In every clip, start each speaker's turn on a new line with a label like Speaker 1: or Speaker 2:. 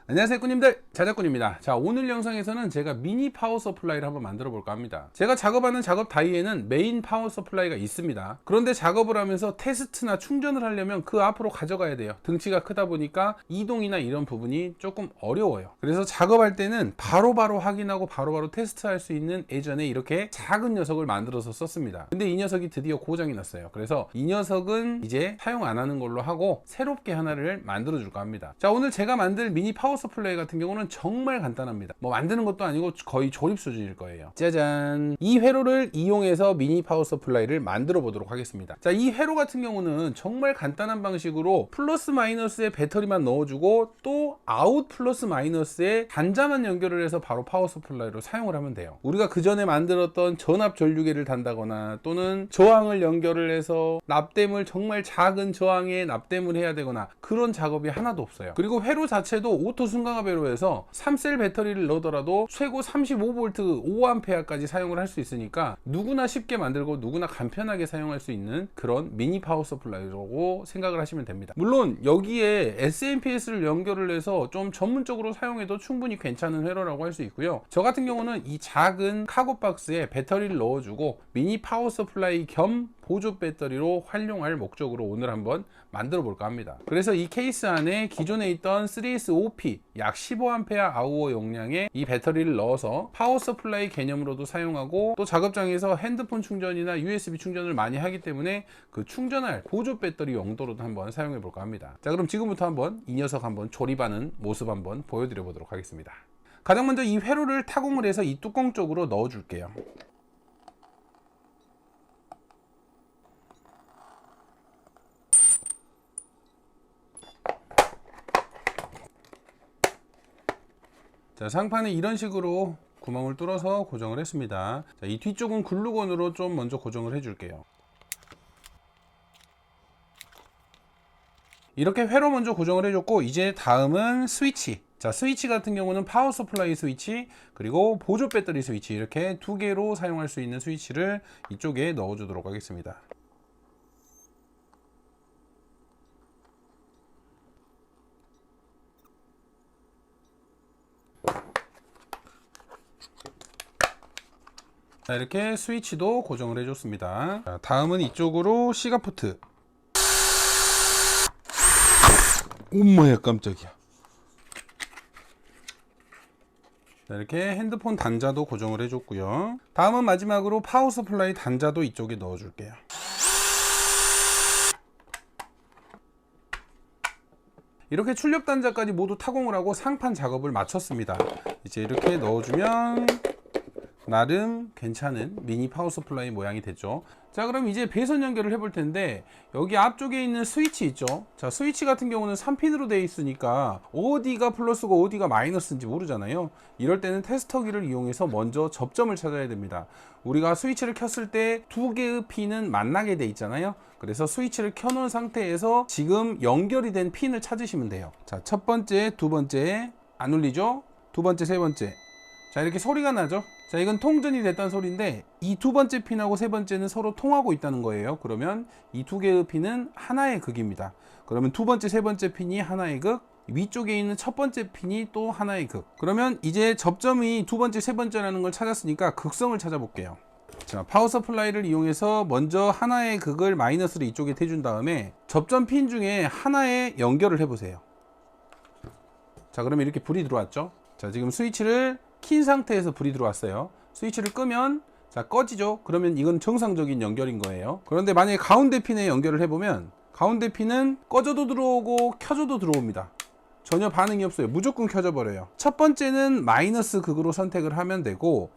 Speaker 1: 안녕하세요 꾸님들, 자작꾼입니다. 자, 오늘 영상에서는 제가 미니 파워 서플라이를 한번 만들어 볼까 합니다. 제가 작업하는 작업 다이에는 메인 파워 서플라이가 있습니다. 그런데 작업을 하면서 테스트나 충전을 하려면 그 앞으로 가져가야 돼요. 등치가 크다 보니까 이동이나 이런 부분이 조금 어려워요. 그래서 작업할 때는 바로바로 확인하고 바로바로 테스트할 수 있는 예전에 이렇게 작은 녀석을 만들어서 썼습니다. 근데 이 녀석이 드디어 고장이 났어요. 그래서 이 녀석은 이제 사용 안 하는 걸로 하고 새롭게 하나를 만들어 줄까 합니다. 자, 오늘 제가 만들 미니 파워 서플라이 같은 경우는 정말 간단합니다. 뭐 만드는 것도 아니고 거의 조립 수준일 거예요. 짜잔! 이 회로를 이용해서 미니 파워 서플라이를 만들어 보도록 하겠습니다. 자, 이 회로 같은 경우는 정말 간단한 방식으로 플러스 마이너스에 배터리만 넣어주고 또 아웃 플러스 마이너스에 단자만 연결을 해서 바로 파워 서플라이로 사용을 하면 돼요. 우리가 그 전에 만들었던 전압 전류계를 단다거나 또는 저항을 연결을 해서 납땜을 정말 작은 저항에 납땜을 해야 되거나 그런 작업이 하나도 없어요. 그리고 회로 자체도 오토 순강압 회로에서 3셀 배터리를 넣더라도 최고 35V 5A까지 사용을 할 수 있으니까 누구나 쉽게 만들고 누구나 간편하게 사용할 수 있는 그런 미니 파워 서플라이라고 생각을 하시면 됩니다. 물론 여기에 SMPS를 연결을 해서 좀 전문적으로 사용해도 충분히 괜찮은 회로라고 할 수 있고요. 저 같은 경우는 이 작은 카고 박스에 배터리를 넣어주고 미니 파워 서플라이 겸 보조 배터리로 활용할 목적으로 오늘 한번 만들어 볼까 합니다. 그래서 이 케이스 안에 기존에 있던 3S5P 약 15A 아우어 용량의 이 배터리를 넣어서 파워 서플라이 개념으로도 사용하고 또 작업장에서 핸드폰 충전이나 USB 충전을 많이 하기 때문에 그 충전할 보조 배터리 용도로도 한번 사용해 볼까 합니다. 자, 그럼 지금부터 한번 이 녀석 한번 조립하는 모습 한번 보여드려 보도록 하겠습니다. 가장 먼저 이 회로를 타공을 해서 이 뚜껑 쪽으로 넣어 줄게요. 자, 상판에 이런 식으로 구멍을 뚫어서 고정을 했습니다. 자, 이 뒤쪽은 글루건으로 좀 먼저 고정을 해 줄게요. 이렇게 회로 먼저 고정을 해줬고 이제 다음은 스위치. 자, 스위치 같은 경우는 파워 서플라이 스위치 그리고 보조 배터리 스위치 이렇게 두 개로 사용할 수 있는 스위치를 이쪽에 넣어 주도록 하겠습니다. 자, 이렇게 스위치도 고정을 해줬습니다. 자, 다음은 이쪽으로 시가포트. 엄마야 깜짝이야. 자, 이렇게 핸드폰 단자도 고정을 해줬고요. 다음은 마지막으로 파워 서플라이 단자도 이쪽에 넣어줄게요. 이렇게 출력 단자까지 모두 타공을 하고 상판 작업을 마쳤습니다. 이제 이렇게 넣어주면 나름 괜찮은 미니 파워 서플라이 모양이 됐죠. 자, 그럼 이제 배선 연결을 해볼 텐데 여기 앞쪽에 있는 스위치 있죠. 자, 스위치 같은 경우는 3핀으로 되어 있으니까 어디가 플러스고 어디가 마이너스인지 모르잖아요. 이럴 때는 테스터기를 이용해서 먼저 접점을 찾아야 됩니다. 우리가 스위치를 켰을 때 두 개의 핀은 만나게 돼 있잖아요. 그래서 스위치를 켜놓은 상태에서 지금 연결이 된 핀을 찾으시면 돼요. 자, 첫 번째, 두 번째 안 울리죠? 두 번째, 세 번째. 자, 이렇게 소리가 나죠. 자, 이건 통전이 됐다는 소리인데 이 두 번째 핀하고 세 번째는 서로 통하고 있다는 거예요. 그러면 이 두 개의 핀은 하나의 극입니다. 그러면 두 번째, 세 번째 핀이 하나의 극, 위쪽에 있는 첫 번째 핀이 또 하나의 극. 그러면 이제 접점이 두 번째, 세 번째라는 걸 찾았으니까 극성을 찾아볼게요. 자, 파워 서플라이를 이용해서 먼저 하나의 극을 마이너스를 이쪽에 대준 다음에 접점 핀 중에 하나에 연결을 해보세요. 자, 그러면 이렇게 불이 들어왔죠. 자, 지금 스위치를 킨 상태에서 불이 들어왔어요. 스위치를 끄면 자, 꺼지죠. 그러면 이건 정상적인 연결인 거예요. 그런데 만약에 가운데 핀에 연결을 해보면 가운데 핀은 꺼져도 들어오고 켜져도 들어옵니다. 전혀 반응이 없어요. 무조건 켜져 버려요. 첫 번째는 마이너스 극으로 선택을 하면 되고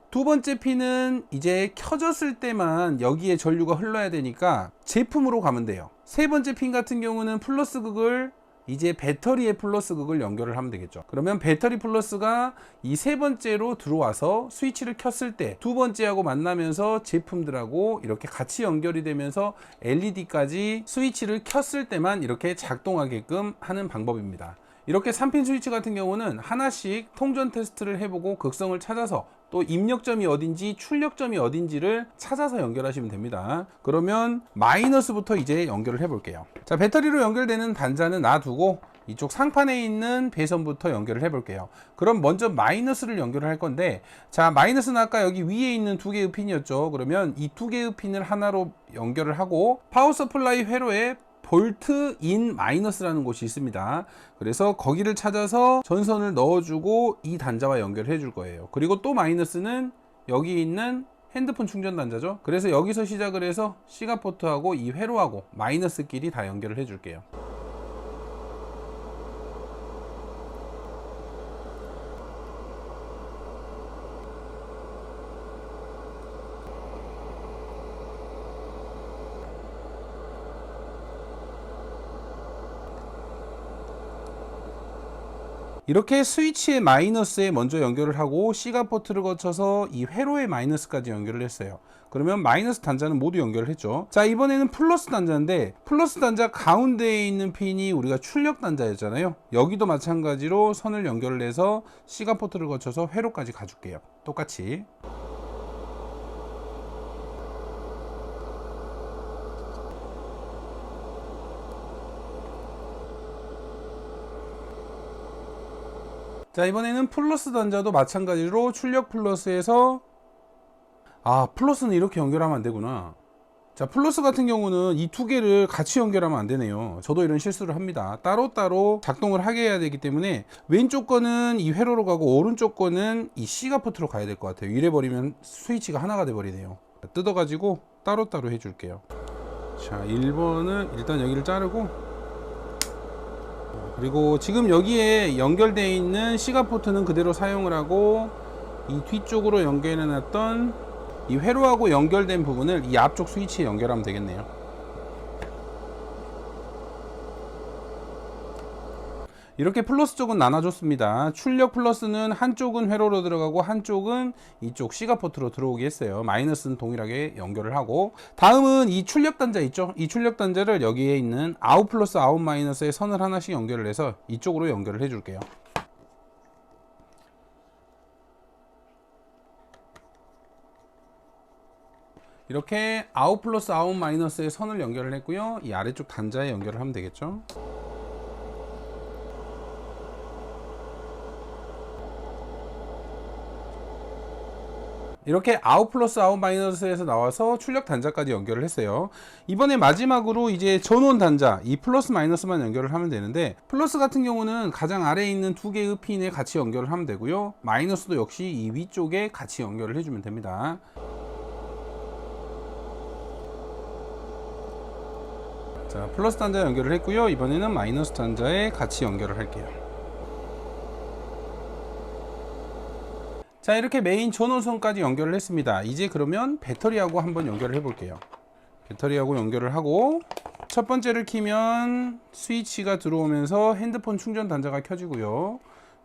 Speaker 1: 두 번째 핀은 이제 켜졌을 때만 여기에 전류가 흘러야 되니까 제품으로 가면 돼요. 세 번째 핀 같은 경우는 플러스 극을 이제 배터리의 플러스 극을 연결을 하면 되겠죠. 그러면 배터리 플러스가 이 세 번째로 들어와서 스위치를 켰을 때 두 번째하고 만나면서 제품들하고 이렇게 같이 연결이 되면서 LED까지 스위치를 켰을 때만 이렇게 작동하게끔 하는 방법입니다. 이렇게 3핀 스위치 같은 경우는 하나씩 통전 테스트를 해보고 극성을 찾아서 또 입력점이 어딘지 출력점이 어딘지를 찾아서 연결하시면 됩니다. 그러면 마이너스부터 이제 연결을 해 볼게요. 자, 배터리로 연결되는 단자는 놔두고 이쪽 상판에 있는 배선부터 연결을 해 볼게요. 그럼 먼저 마이너스를 연결을 할 건데, 자, 마이너스는 아까 여기 위에 있는 두 개의 핀이었죠. 그러면 이 두 개의 핀을 하나로 연결을 하고 파워 서플라이 회로에 볼트 인 마이너스라는 곳이 있습니다. 그래서 거기를 찾아서 전선을 넣어주고 이 단자와 연결해 줄 거예요. 그리고 또 마이너스는 여기 있는 핸드폰 충전 단자죠. 그래서 여기서 시작을 해서 C가 포트하고 이 회로하고 마이너스끼리 다 연결을 해 줄게요. 이렇게 스위치의 마이너스에 먼저 연결을 하고 C가 포트를 거쳐서 이 회로의 마이너스까지 연결을 했어요. 그러면 마이너스 단자는 모두 연결을 했죠. 자, 이번에는 플러스 단자인데, 플러스 단자 가운데에 있는 핀이 우리가 출력 단자였잖아요. 여기도 마찬가지로 선을 연결을 해서 C가 포트를 거쳐서 회로까지 가줄게요. 똑같이. 자, 이번에는 플러스 단자도 마찬가지로 출력 플러스에서, 플러스는 이렇게 연결하면 안 되구나. 자, 플러스 같은 경우는 이 두 개를 같이 연결하면 안 되네요. 저도 이런 실수를 합니다. 따로따로 작동을 하게 해야 되기 때문에 왼쪽 거는 이 회로로 가고 오른쪽 거는 이 C가 포트로 가야 될 것 같아요. 이래 버리면 스위치가 하나가 돼 버리네요. 뜯어가지고 따로따로 해줄게요. 자, 1번은 일단 여기를 자르고, 그리고 지금 여기에 연결되어 있는 C가 포트는 그대로 사용을 하고, 이 뒤쪽으로 연결해 놨던 이 회로하고 연결된 부분을 이 앞쪽 스위치에 연결하면 되겠네요. 이렇게 플러스 쪽은 나눠줬습니다. 출력 플러스는 한쪽은 회로로 들어가고 한쪽은 이쪽 C가 포트로 들어오게 했어요. 마이너스는 동일하게 연결을 하고, 다음은 이 출력 단자 있죠. 이 출력 단자를 여기에 있는 아웃 플러스 아웃 마이너스에 선을 하나씩 연결을 해서 이쪽으로 연결을 해 줄게요. 이렇게 아웃 플러스 아웃 마이너스에 선을 연결을 했고요. 이 아래쪽 단자에 연결을 하면 되겠죠. 이렇게 아웃 플러스 아웃 마이너스에서 나와서 출력 단자까지 연결을 했어요. 이번에 마지막으로 이제 전원 단자, 이 플러스 마이너스만 연결을 하면 되는데, 플러스 같은 경우는 가장 아래에 있는 두 개의 핀에 같이 연결을 하면 되고요. 마이너스도 역시 이 위쪽에 같이 연결을 해주면 됩니다. 자, 플러스 단자 연결을 했고요. 이번에는 마이너스 단자에 같이 연결을 할게요. 자, 이렇게 메인 전원선까지 연결을 했습니다. 이제 그러면 배터리하고 한번 연결을 해 볼게요. 배터리하고 연결을 하고, 첫 번째를 키면 스위치가 들어오면서 핸드폰 충전 단자가 켜지고요.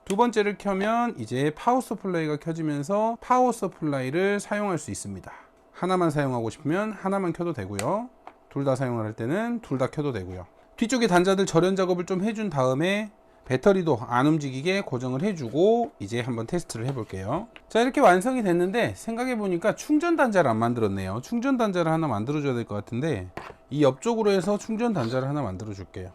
Speaker 1: 두 번째를 켜면 이제 파워 서플라이가 켜지면서 파워 서플라이를 사용할 수 있습니다. 하나만 사용하고 싶으면 하나만 켜도 되고요. 둘 다 사용을 할 때는 둘 다 켜도 되고요. 뒤쪽에 단자들 절연 작업을 좀 해준 다음에 배터리도 안 움직이게 고정을 해주고 이제 한번 테스트를 해볼게요. 자, 이렇게 완성이 됐는데 생각해보니까 충전 단자를 안 만들었네요. 충전 단자를 하나 만들어줘야 될 것 같은데, 이 옆쪽으로 해서 충전 단자를 하나 만들어 줄게요.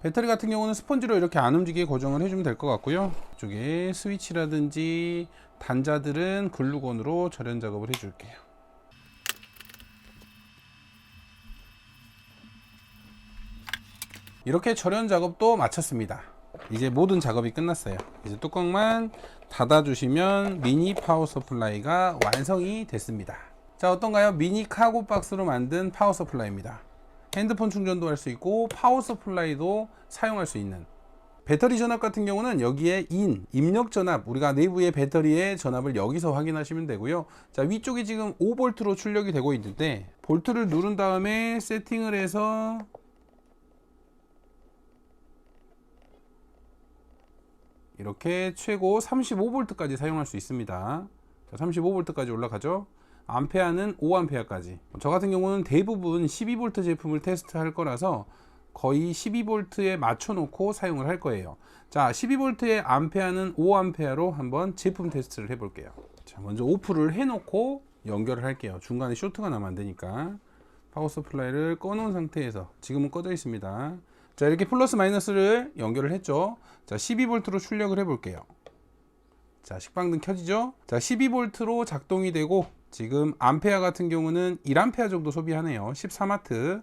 Speaker 1: 배터리 같은 경우는 스펀지로 이렇게 안 움직이게 고정을 해주면 될 것 같고요. 이쪽에 스위치라든지 단자들은 글루건으로 절연 작업을 해줄게요. 이렇게 절연 작업도 마쳤습니다. 이제 모든 작업이 끝났어요. 이제 뚜껑만 닫아주시면 미니 파워 서플라이가 완성이 됐습니다. 자, 어떤가요? 미니 카고 박스로 만든 파워 서플라이입니다. 핸드폰 충전도 할 수 있고 파워 서플라이도 사용할 수 있는, 배터리 전압 같은 경우는 여기에 입력 전압, 우리가 내부의 배터리의 전압을 여기서 확인하시면 되고요. 자, 위쪽이 지금 5V로 출력이 되고 있는데, 볼트를 누른 다음에 세팅을 해서 이렇게 최고 35V까지 사용할 수 있습니다. 자, 35V까지 올라가죠. 암페어는 5A까지. 저 같은 경우는 대부분 12V 제품을 테스트할 거라서 거의 12V에 맞춰 놓고 사용을 할 거예요. 자, 12V의 암페어는 5A로 한번 제품 테스트를 해 볼게요. 자, 먼저 오프를 해 놓고 연결을 할게요. 중간에 쇼트가 나면 안 되니까. 파워 서플라이를 꺼 놓은 상태에서 지금은 꺼져 있습니다. 자, 이렇게 플러스 마이너스를 연결을 했죠. 자, 12V로 출력을 해 볼게요. 자, 식방등 켜지죠. 자, 12V로 작동이 되고 지금 암페어 같은 경우는 1A 정도 소비하네요. 14W.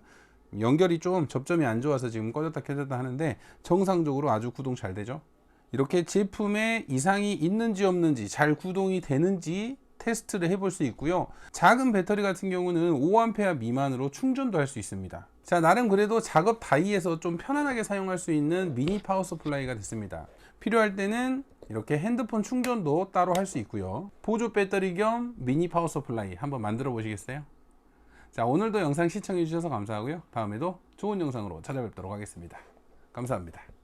Speaker 1: 연결이 좀 접점이 안 좋아서 지금 꺼졌다 켜졌다 하는데 정상적으로 아주 구동 잘 되죠. 이렇게 제품에 이상이 있는지 없는지, 잘 구동이 되는지 테스트를 해볼 수 있고요. 작은 배터리 같은 경우는 5A 미만으로 충전도 할 수 있습니다. 자, 나름 그래도 작업 다이에서 좀 편안하게 사용할 수 있는 미니 파워 서플라이가 됐습니다. 필요할 때는 이렇게 핸드폰 충전도 따로 할 수 있고요. 보조 배터리 겸 미니 파워 서플라이 한번 만들어 보시겠어요? 자, 오늘도 영상 시청해 주셔서 감사하고요. 다음에도 좋은 영상으로 찾아뵙도록 하겠습니다. 감사합니다.